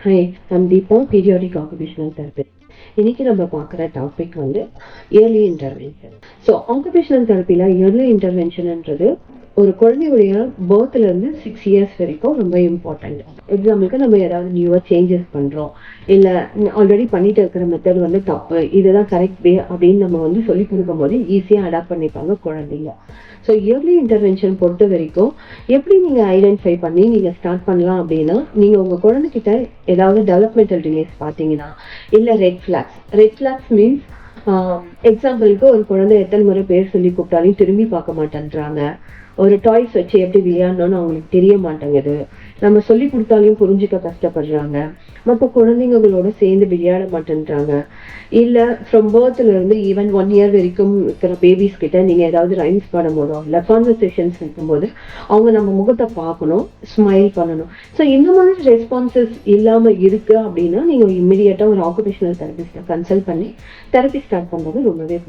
Hi, I'm Deepa, paediatric occupational therapist. இன்னைக்கு நம்ம பார்க்குற டாபிக் வந்து இயர்லி இன்டர்வென்ஷன். ஸோ ஆக்குபேஷனல் தெரப்பியில் இயர்லி இன்டர்வென்ஷன்ன்றது ஒரு குழந்தையுடைய பர்த்ல இருந்து 6 இயர்ஸ் வரைக்கும் ரொம்ப இம்பார்ட்டன்ட். எக்ஸாம்பிளுக்கு நம்ம ஏதாவது நியூவா சேஞ்சஸ் பண்றோம், இல்ல ஆல்ரெடி பண்ணிட்டு இருக்கிற மெத்தட் வந்து தப்பு, இதுதான் கரெக்ட் வே அப்படின்னு நம்ம வந்து சொல்லி கொடுக்கும் போது ஈஸியா அடாப்ட் பண்ணிப்பாங்க குழந்தைங்க. ஸோ இயர்லி இன்டர்வென்ஷன் பொறுத்த வரைக்கும் எப்படி நீங்க ஐடென்டிஃபை பண்ணி நீங்க ஸ்டார்ட் பண்ணலாம் அப்படின்னா, நீங்க உங்க குழந்தைகிட்ட ஏதாவது டெவலப்மெண்டல் டிலேஸ் பார்த்தீங்கன்னா, இல்ல ரெட் ஃபிளாக்ஸ் மீன்ஸ் எக்ஸாம்பிளுக்கு ஒரு குழந்தை எத்தனை முறை பேர் சொல்லி கூப்பிட்டாலும் திரும்பி பார்க்க மாட்டேன்றாங்க, ஒரு டாய்ஸ் வச்சு எப்படி விளையாடணும்னு அவங்களுக்கு தெரிய மாட்டேங்குது, நம்ம சொல்லி கொடுத்தாலையும் புரிஞ்சுக்க கஷ்டப்படுறாங்க, மற்ற குழந்தைங்களோட சேர்ந்து விளையாட மாட்டேன்றாங்க, இல்ல ஃப்ரம் பர்த்ல இருந்து ஈவன் 1 இயர் வரைக்கும் இருக்கிற பேபிஸ் கிட்ட நீங்க ஏதாவது ரைம்ஸ் பாடும் போதோ இல்ல கான்வர்சேஷன்ஸ் இருக்கும்போது அவங்க நம்ம முகத்தை பார்க்கணும், ஸ்மைல் பண்ணணும். ஸோ இந்த மாதிரி ரெஸ்பான்சஸ் இல்லாம இருக்கு அப்படின்னா நீங்க இம்மிடியட்டா ஒரு ஆக்குபேஷனல் தெரபிஸ்ட கன்சல்ட் பண்ணி தெரப்பி ஸ்டார்ட் பண்றது ரொம்பவே